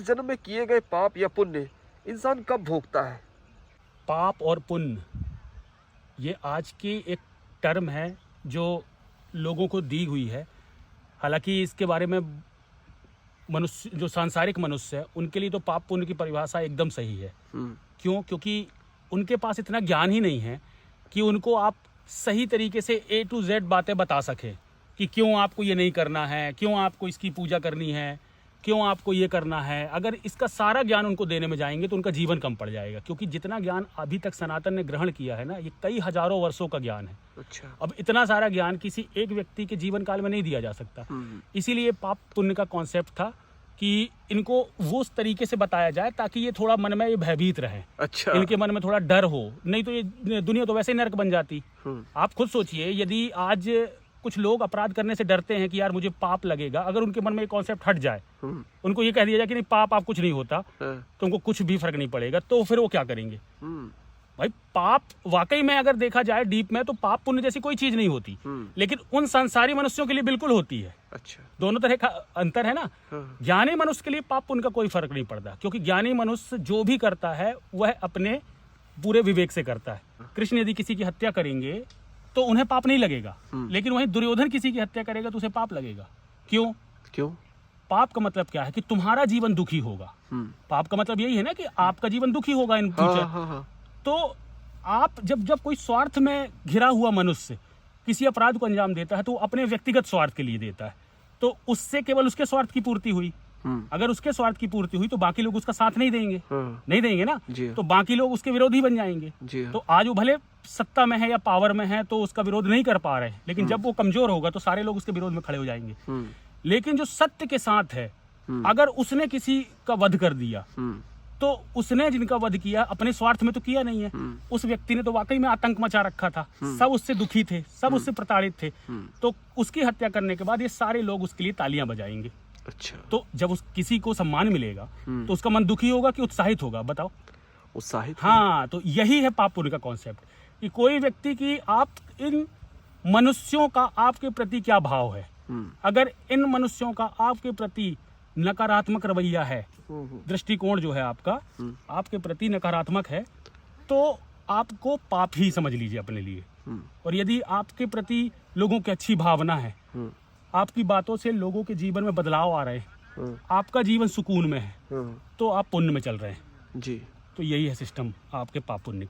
जन्म में किए गए पाप या पुण्य इंसान कब भोगता है? पाप और पुण्य ये आज की एक टर्म है जो लोगों को दी हुई है। हालांकि इसके बारे में मनुष्य जो सांसारिक मनुष्य है उनके लिए तो पाप पुण्य की परिभाषा एकदम सही है। क्यों? क्योंकि उनके पास इतना ज्ञान ही नहीं है कि उनको आप सही तरीके से A to Z बातें बता सकें कि क्यों आपको ये नहीं करना है, क्यों आपको इसकी पूजा करनी है, क्यों आपको ये करना है। अगर इसका सारा ज्ञान उनको देने में जाएंगे तो उनका जीवन कम पड़ जाएगा, क्योंकि जितना ज्ञान अभी तक सनातन ने ग्रहण किया है ना, ये कई हजारों वर्षों का ज्ञान है। अच्छा। अब इतना सारा ज्ञान किसी एक व्यक्ति के जीवन काल में नहीं दिया जा सकता। इसीलिए पाप पुण्य का कॉन्सेप्ट था कि इनको वो उस तरीके से बताया जाए ताकि ये थोड़ा मन में ये भयभीत रहे। अच्छा। इनके मन में थोड़ा डर हो, नहीं तो ये दुनिया तो वैसे ही नरक बन जाती। आप खुद सोचिए, यदि आज कुछ लोग अपराध करने से डरते हैं कि यार मुझे पाप लगेगा, अगर उनके मन में ये कॉन्सेप्ट हट जाए, उनको ये कह दिया जाए कि नहीं पाप आप कुछ नहीं होता, तो उनको कुछ भी फर्क नहीं पड़ेगा, तो फिर वो क्या करेंगे? भाई पाप वाकई में अगर देखा जाए डीप में तो पाप पुण्य जैसी कोई चीज नहीं होती, लेकिन उन संसारी मनुष्यों के लिए बिल्कुल होती है। अच्छा। दोनों तरह का अंतर है ना। ज्ञानी मनुष्य के लिए पाप पुण्य का कोई फर्क नहीं पड़ता, क्योंकि ज्ञानी मनुष्य जो भी करता है वह अपने पूरे विवेक से करता है। कृष्ण यदि किसी की हत्या करेंगे तो उन्हें पाप नहीं लगेगा, लेकिन वहीं दुर्योधन किसी की हत्या करेगा तो उसे पाप लगेगा। क्यों? पाप का मतलब क्या है कि तुम्हारा जीवन दुखी होगा। पाप का मतलब यही है ना कि आपका जीवन दुखी होगा इन फ्यूचर। तो आप जब कोई स्वार्थ में घिरा हुआ मनुष्य किसी अपराध को अंजाम देता है तो अपने व्यक्तिगत स्वार्थ के लिए देता है, तो उससे केवल उसके स्वार्थ की पूर्ति हुई। अगर उसके स्वार्थ की पूर्ति हुई तो बाकी लोग उसका साथ नहीं देंगे। नहीं देंगे ना, तो बाकी लोग उसके विरोधी बन जाएंगे। तो आज वो भले सत्ता में है या पावर में है तो उसका विरोध नहीं कर पा रहे, लेकिन जब वो कमजोर होगा तो सारे लोग उसके विरोध में खड़े हो जाएंगे। लेकिन जो सत्य के साथ है, अगर उसने किसी का वध कर दिया तो उसने जिनका वध किया अपने स्वार्थ में तो किया नहीं है। उस व्यक्ति ने तो वाकई में आतंक मचा रखा था, सब उससे दुखी थे, सब उससे प्रताड़ित थे, तो उसकी हत्या करने के बाद ये सारे लोग उसके लिए तालियां बजाएंगे। अच्छा। तो जब उस किसी को सम्मान मिलेगा तो उसका मन दुखी होगा कि उत्साहित होगा? बताओ। उत्साहित। हाँ, तो यही है पाप पुण्य का कॉन्सेप्ट कि कोई व्यक्ति की आप इन मनुष्यों का आपके प्रति क्या भाव है। अगर इन मनुष्यों का आपके प्रति नकारात्मक रवैया है, दृष्टिकोण जो है आपका आपके प्रति नकारात्मक है, तो आपको पाप ही समझ लीजिए अपने लिए। और यदि आपके प्रति लोगों की अच्छी भावना है, आपकी बातों से लोगों के जीवन में बदलाव आ रहे हैं, आपका जीवन सुकून में है, तो आप पुण्य में चल रहे हैं। जी। तो यही है सिस्टम आपके पाप पुण्य।